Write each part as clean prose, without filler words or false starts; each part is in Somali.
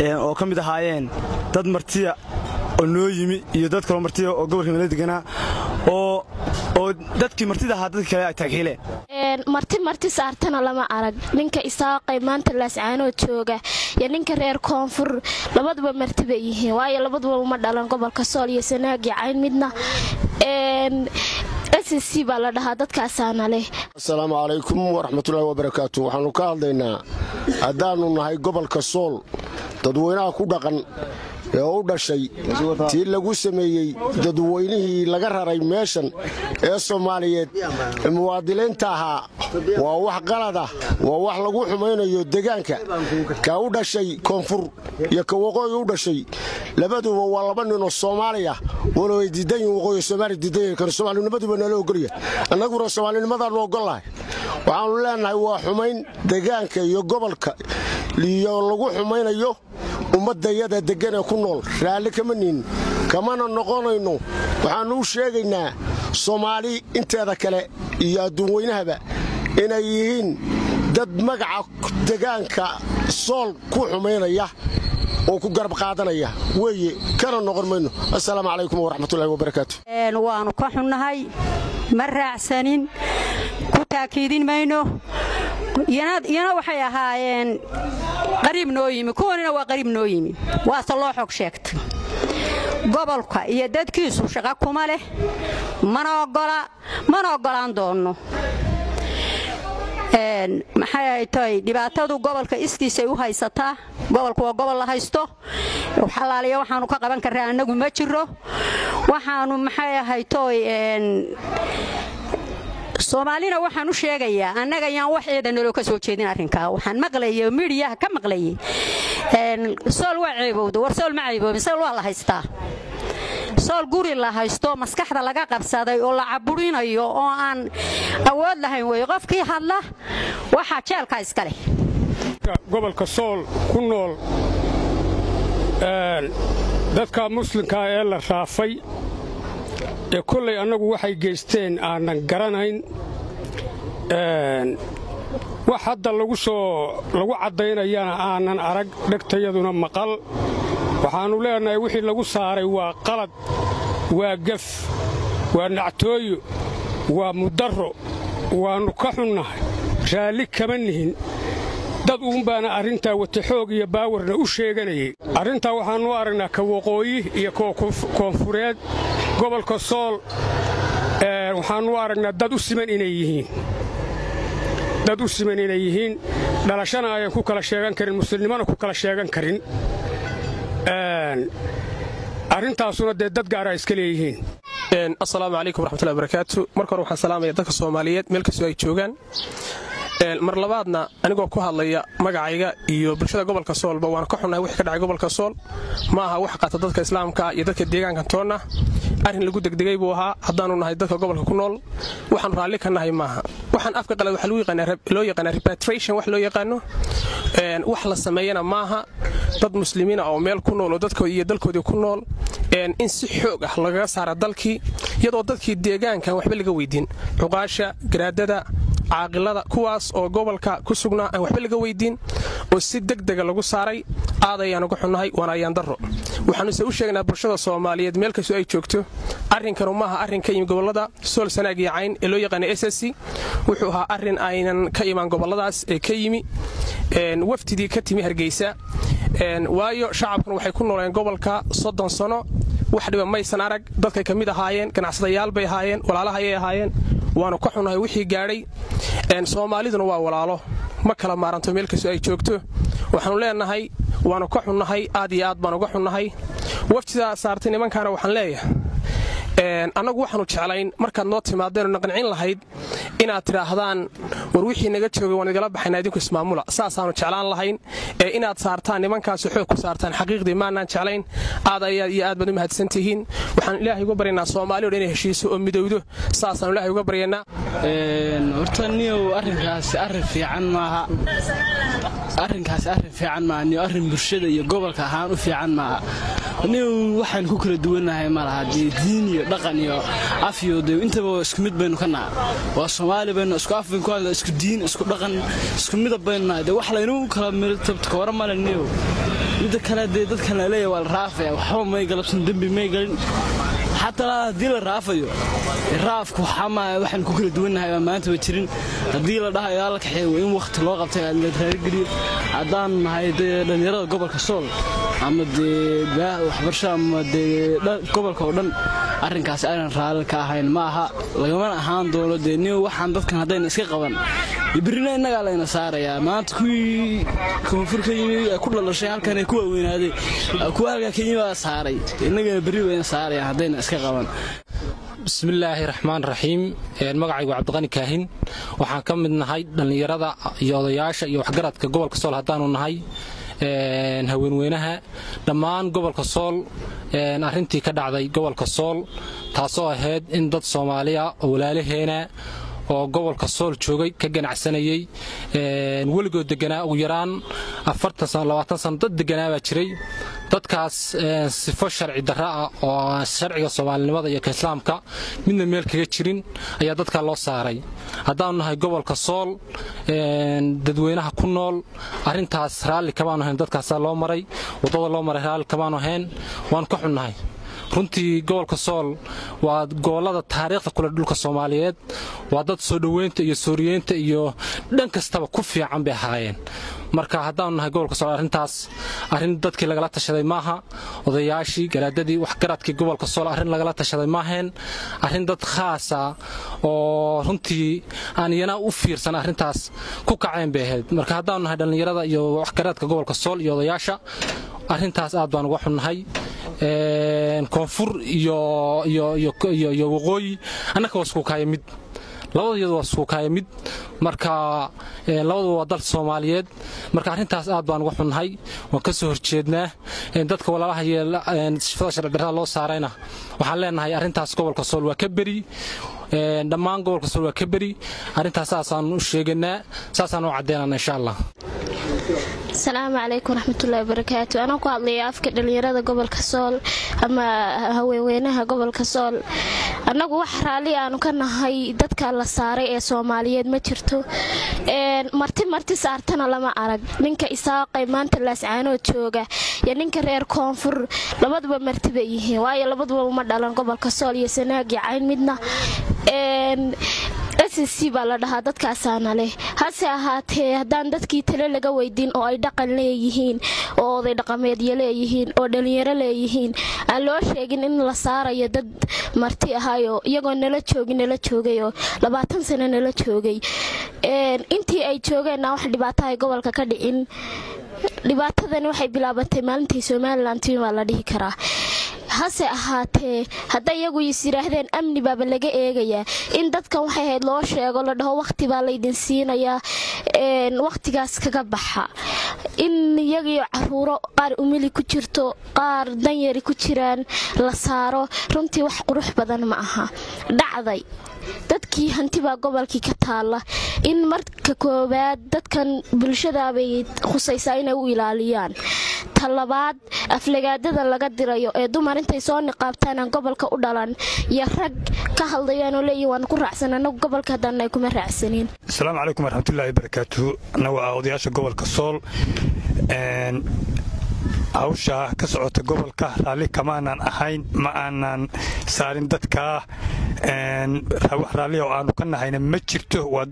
oo ka mid ahaayeen dad martiya oo noo yimi iyo dad kale martiya oo gobolka nala deganaa oo dadkii martida ahaa dadka kale ay tagxiileen marti saartana lama arag ninka isaaqay maanta laascaanoo jooga iyo ninka reer koonfur labaduba marti bay yihiin waayo labaduba uma dhalan gobolka sool iyo sanaag iyo cayn midna SSC baa la dhahaa dadkaasaana leh. Assalaamu calaykum waraxmatullaahi wabarakaatuh. Waxaanu ka hadlaynaa haddaannu nahay gobolka sool dadweynaha ku dhaqan ee u dhashay tii lagu sameeyey dadweynihii laga raray meeshan ee Soomaaliyeed muwaadiniinta ahaa waa wax qalad ah waa wax lagu xumaynayo deegaanka ka u dhashay koonfur iyo ka waqooyi u dhashay labaduba waa laba nin oo Soomaali ah wala way diidan waqooyi Soomaali diidan kar Soomaalinimaduba nala ogoliya annaguna Soomaalinimada loo ogolahay waxaanu leenahay waa xumayn deegaanka iyo gobolka liyo lagu xumaynayo ummadayada degan ee ku nool raali kama nin kamana noqonayno waxaanu u sheegaynaa Soomaali inteeda kale iyo adduunweynahaba inay yihiin dad magaca deegaanka sool ku xumaynaya oo ku garab qaadanaya weeye kana noqon mayno. Assalaamu calaykum waraxmatullaahi wabarakaatuh. waanu ka xunnahay ma raacsanin ku taakiidin mayno yana waxay ahaayeen qariib noo yimi kuwanina waa qariib noo yimi waase loo xog sheegtay gobolka iyo dadkiisu shaqo kuma leh mana ogolaan doono maxay ay tahay dhibaatadu gobolka iskiisa u haysataa gobolku waa gobol la haysto xalaaliya waxaanu ka qaban karaa anagu ma jiro waxaanu maxay ahay toy Soomaalina waxaan u sheegayaa annaga yaan wax eedan loo ka soo jeedin arrinka waxaan maqlayo media ka maqlayay sool waa ceebowdo war sool ma ceeboobo sool waa la haystaa sool guri la haysto maskaxda laga qabsaday oo la caburinayo oo aan awood lahayn way qofkii hadla waxa jeelka iska leh gobolka sool ku nool dadka muslimka ee la raafay ee kullay annagu waxay geysteen aanan garanayn wax hadda lagu caddaynayana aanan arag dhegtayaduna maqal waxaannu leenahay wixii lagu saaray waa qalad waa gaf waa nactooyo waa mudarro waannu ka xunnahay raalli kama nihin dad uunbaana arrintaa wata xoog iyo baawarna u sheeganayay arrintaa waxaannu aragnaa ka waqooyi iyo koonfureed gobolka sool waxaannu aragnaa dad u siman inay yihiin dhalashana ayaan ku kala sheegan karin muslimnimana ku kala sheegan karin arrintaasuna dee dad gaara iska leeyihiin. Assalaamu calaykum waraxmatullaahi wabarakaatuh. Marka hore waxaan salaamayaa dadka Soomaaliyeed meel kastoo ay joogaan mar labaadna anigoo ku hadlaya magacayga iyo bulshada gobolka Soolba waan ka xunnahay wixii ka dhacay gobolka Sool ma aha wax qaata dadka islaamka iyo dadka deegaanka toona arrin lagu degdegay buu ahaa haddaanu nahay dadka gobolka ku nool waxaan raalli ka nahay maaha waxaan afka qalad waxa loo yaqaan repatriation wax loo yaqaano wax la sameeyana maaha dad muslimiina oo meel ku nool oo dadkooda iyo dalkooda ku nool in si xoog ah laga saaro dalkii iyadoo dadkii deegaanka waxba laga weydiin xuqaasha garaadada caaqilada kuwaas oo gobolka ku sugnaa aan waxba laga weydiin oo si degdeg lagu saaray aadayaan uga xunnahay wanayaan darro waxaanu u sheegnaa bulshada Soomaaliyeed meel kastoo ay joogto arrinkan maaha arrin ka yimid gobolada Sool Sanaag iyo Cayn ee loo yaqaan SSC wuxuu ahaa arrin aynan ka iman goboladaas ee ka yimi waftidii ka timi Hargeysa waayo shacabkan waxay ku nooleen gobolka 30 sano wax dhiba maysan arag dadkay kamid ahaayeen ganacsadayaal bay ahaayeen walaalaha ay ahaayeen waanu ka xunahay wixii gaaray Soomaaliduna waa walaalo ma kala maaranto meel kastoo ay joogto waxaanu leenahay waanu ka xunahay aad iyo aad baan uga xunahay waftida saartay nimankaana waxaan leeyahay annagu waxaanu jeclayn markaad noo timaadeen naqancin lahayd inaad tiraahdaan war wixii naga joogay waan igala baxaynaa idinku ismaamula saasaanu jeclaan lahayn inaad saartaan nimankaas xoog ku saartaan xaqiiqdii maanaan jeclayn aad iyo aad baad u mahadsantihiin waxaan ilaahay uga baryaynaa Soomaaliya oo inay heshiiso oo midowdo saasaan ilaahay uga baryaynaa horta niyow arrinkaasi arrin fiican maaha niyo arrin bulshada iyo gobolka ahaan u fiican maaha niyow waxaan ku kala duwanahay malaha diin iyo dhaqan iyo af iyo intaba isku mid baynu ka nahay waa Soomaali baynu isku af baynu ku hadlaa isku diin isku dhaqan isku midab baynu nahay wax laynu kala meel tabta ka waramaanayo midda kale dee dadkan la leeyahay waa la raafaya waxba may galabsan dembi may galin xataa haddii la raafayo raafku waxaan ku kala duwannahay waa maantaba jirin haddii la dhahayo yaa la kaxeeyo in wakhti loo qabtay la raarigeliyo haddaan nahay dee dhallinyarada gobolka sool ama dee waxbarasho ama dee gobolka oo dhan arrinkaas aanan raalli ka ahayn ma aha lagamana ahaan doono dee nin waxaan dadkan haddayna iska qaban birina innagaa layna saarayaa maanta kuwii koonfurka yimi ku dhalashay halkan ay ku waaweynaaday kuwa halkaa ka yimi baa saaray innagana berri wayna saarayaan haddayna iska qaban bismillaahi raxmaan raxiim magacaygu cabdiqani kaahin waxaan ka mid nahay dhallinyarada iyo odayaasha iyo waxgaradka gobolka sool haddaanu nahay haweenweynaha dhammaan gobolka sool arrintii ka dhacday gobolka sool taasoo ahayd in dad soomaaliya oo walaalaheena oo gobolka sool joogay ka ganacsanayay weligood deganaa ugu yaraan 40 sano 20 sano dad deganaa baa jiray dadkaas sifo sharci darra ah oo sharciga Soomaalinimada iyo Islaamka midna meel kaga jirin ayaa dadka loo saaray haddaan nahay gobolka sool dadweynaha ku nool arrintaas raalli kama ahayn dadkaas loo maray wadada loo maray raalli kama ahayn waan ka xunnahay runtii gobolka sool waa gobolada taariikhda kula dhulka Soomaaliyeed waa dad soo dhaweynta iyo Sooriyeenta iyo dhan kastaba ku fiican bay ahaayeen marka haddaan nahay gobolka sool arrin dadkii lagala tashaday maaha odayaashii garaadadii waxgaradkii gobolka sool arrin lagala tashaday maaheen arrin dad khaas ah oo runtii aan iyana u fiirsan arrintaas ku kaceen bay ahayd marka haddaan nahay dhallinyarada iyo waxgaradka gobolka sool iyo odayaasha arrintaas aad baan uga xunnahay koonfur iyo waqooyi annaka waa isku kaaya mid labadoodu waa isku kaaya mid marka labadu waa dal Soomaaliyeed marka arrintaas aad baan uga xunnahay waan ka soo horjeednaa dadka walaalaha shifada sharci darrada loo saarayna waxaan leenahay arrintaas gobolka sool waa ka bari dhammaan gobolka sool waa ka bari arrintaas saasaan u sheeganaa saasaan u cadeynaa insha Allah السلام عليكم ورحمة الله وبركاته أنا قاعد لي أفكر دليرة قبل كسول أما هوينها قبل كسول أنا وحر علي أنا كنا هاي دتك على الصاري الصومالية ما شرتو مرتي صارتنا لما أرق منك إساق ما أنت اللي سعانو تشوجة يعني إنك رير كونفر لبض بمرتبيه واي لبض بمدلان قبل كسول يسناجي عين مدنا SSC baa la dhahaa dadkaasaana leh hase ahaatee haddaan dadkii tale laga weydiin oo ay dhaqan leeyihiin oo oday dhaqameedyo leeyihiin oo dhalinyaro leeyihiin aan loo sheegin in la saarayo dad marti ahaayo iyagoo nala joogayoo 20 sano nala joogay intii ay joogeenna wax dhibaato ay gobolka ka dhicin dhibaatadani waxay bilaabatay maalintii Somaliland waa la dhihi karaa hase ahaatee hadda iyagu yiraahdeen amni baaba laga eegayaa in dadkan waxay ahayd loo sheego la dhaho waqti baa la idin siinayaa waqtigaas kaga baxa in iyagiyo caruuro qaar umili ku jirto qaar danyari ku jiraan la saaro runtii wax qurux badan ma aha dhacday dadkii hantiba gobolkii ka taala in marka koobaad dadkan bulshada bay khusaysaa inay u ilaaliyaan talabaad aflagaadada laga dirayo ee dumar intay soo niqaabtaan gobolka u dhalan iyo rag ka hadlayaan oo leeyahay waan ku raacsan anagu gobolka hadan ay kuma raacsaneen assalaamu calaykum warahmatullaahi wabarakaatuh anagu odayaasha gobolka sool hawsha ka socota gobolka raalli kama aanan ahayn ma aanan saarin dadka raalli oo aanu ka nahayna ma jirto waa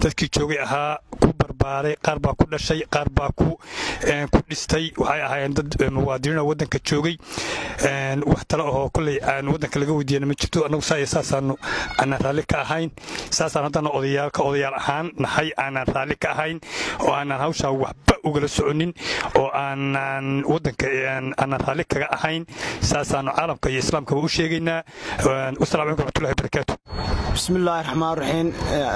dadkii joogay ahaa ku barbaaray qaar baa ku dhashay qaar baa ku dhistay waxay ahaayeen dad muwaadiniin oo waddanka joogay wax tale oo kulley aan waddanka laga weydiiyana ma jirto anagu saasaanu aanan raalli ka ahayn saasaan haddana odayaal ahaan nahay aanan raalli ka ahayn oo aanan hawshaa waxba ugala soconin oo aanan waddanka aanan raalli kaga ahayn saasaanu caalamka iyo islaamkaba u sheegaynaa والسلام عليكم ورحمة الله وبركاته بسم الله الرحمن الرحيم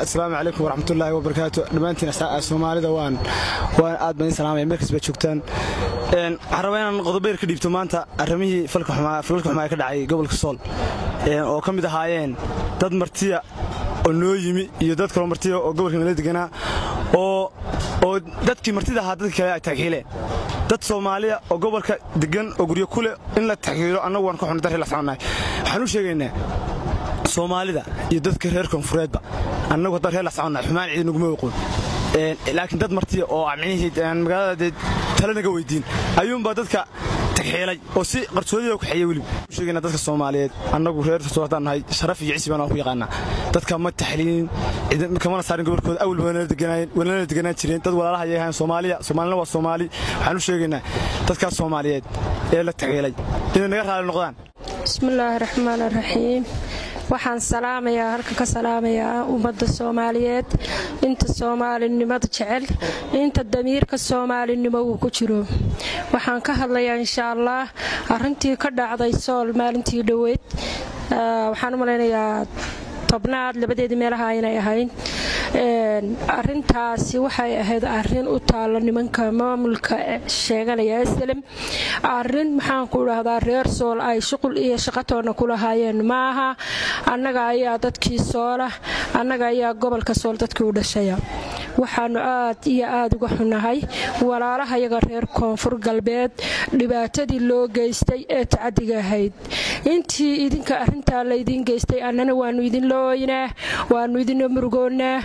السلام عليكم ورحمة الله وبركاته دمانتين Soomaalida waan aad baan salaamay markas ba joogtaan xarabeen qodobeer ka dhibto maanta arimihii falka xumaa ka dhacay gobolka Sool oo kamid ahaayeen dad martiya oo noo yimi iyo dad kale martiya oo gobolka meel deganaa oo dadkii martida ahaa dadka kale ay taageereen dad Soomaaliya oo gobolka degan oo guriyo kule in la taageero anagu waan ka xun dar la soconay waxaan u sheegaynaa Soomaalida iyo dadka reer koonfureedba anagu dar la soconay xumaan ciidan ugu ma waqoon laakiin dad martiya oo amnihiid magaalada tala naga weydiin ayuunbaa dadka tagxeelay oo si qarsoodiga ku xiyay weli sheegayna dadka Soomaaliyeed annagu reer Soomaaliyeed nahay sharaf iyo cisi baan ku yaqaanaa dadka ma taxliin ciidan kama saarin gobolkooda awal wanaana deganaan jireen dad walaalaha yahay Soomaalina waa Soomaali waxaan u sheegaynaa dadka Soomaaliyeed ee la tagxeelay inay naga raali noqdaan bismillaahir rahmaanir rahiim waxaan salaamayaa halka ka salaamayaa ummadda Soomaaliyeed inta Soomaalinimada jecel inta damiirka Soomaalinimo uu ku jiro waxaan ka hadlayaa insha Allah arrintii ka dhacday Sool maalintii dhaweyd waxaan u maleynayaa tobnaad labadeedii meelaha inay ahayn arintaasi waxay ahayd arin u taalo nimanka maamulka sheeganaya islam arin maxaan ku raahdaa reer Sool ay shaqul iyo shaqatoona ku lahaayeen maaha annaga ayaa dadkii Soola annaga ayaa gobolka Sool dadkii u dhashay waxaanu aad iyo aad uga xunahay walaalaha iyaga reer Koonfur Galbeed dhibaatadii loo geystay ee tacadiga ahayd intii idinka arinta la idin geystay annana waanu idin looyinaa waanu idin murugoonaa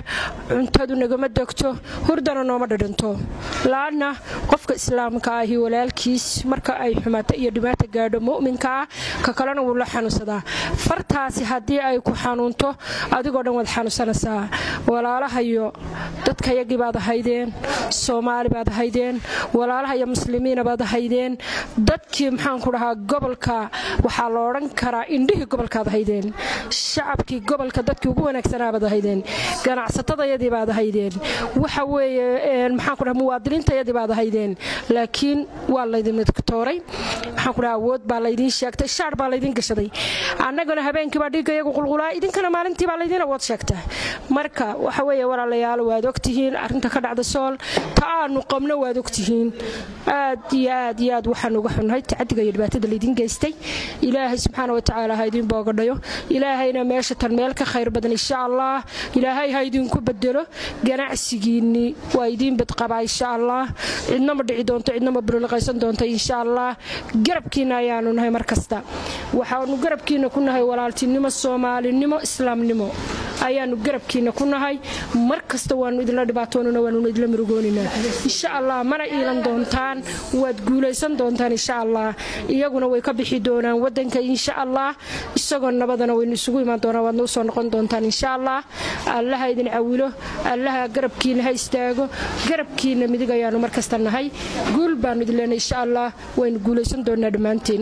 cuntadu nagama degto hurdana nooma dhadhanto laana qofka islaamka ah walaalkiis marka ay xumaato iyo dhibaato gaadho mu'minka ka kalena wuu la xanuunsadaa fartaasi hadii ay ku xanuunto adigoo dhan wad xanuunsanaysaa walaalaha iyo dadka yagi baad ahaydeen Soomaali baad ahaydeen walaalaha iyo muslimiin baad ahaydeen dadkii maxaan ku dhahaa gobolka waxa la oran karaa indhihii gobolka ahaydeen shacabkii gobolka dadkii ugu wanaagsanaa baad ahaydeen ganacsatada baad ahaydeen waxa weeye maxaan ku dhahaa muwaadiniinta baad ahaydeen laakiin waa la idin tooray maxaan ku dhahaa awood baa la idin sheegtay shaar baa la idin gashaday annagana habeenkii baa dhigayagu qulqulaa idinkana maalintii baa la idin awood sheegtay marka waxa weeye walaalayaal waad ogtihiin arinta ka dhacda Sool taanu qabno waad ogtihiin aad iyo aad waxaan uga xunahay tacadiga iyo dhibaatada la idin geystay ilaahay subxaanahu wa ta'aala ha idin boogadhayo ilaahayna meesha tan meel ka khayr badan insha Allah ilaahay ha idin ku bedelo ganacsigiini waa idin bad qaba insha Allah cidna ma dhici doonto cidna ma burlaqaysan doonto insha Allah garabkiina ayaanu nahay markasta waxaanu garabkiina ku nahay walaaltinimo Soomaalinimo islaamnimo ayaanu garabkiina ku nahay markasta waanu idin dhibaatoonana waanu idin murugoonina insha Allah mana iilan doontaan waad guulaysan doontaan insha Allah iyaguna way ka bixi doonaan wadanka insha Allah isagoo nabadana way isugu iman doonaan waad noo soo noqon doontaan insha Allah Allah idin caawilo Allah garabkiina ha istaago garabkiina midig ayaanu markasta nahay guul baanu idin leenahay insha Allah waynu guulaysan doonaa dhamaanteen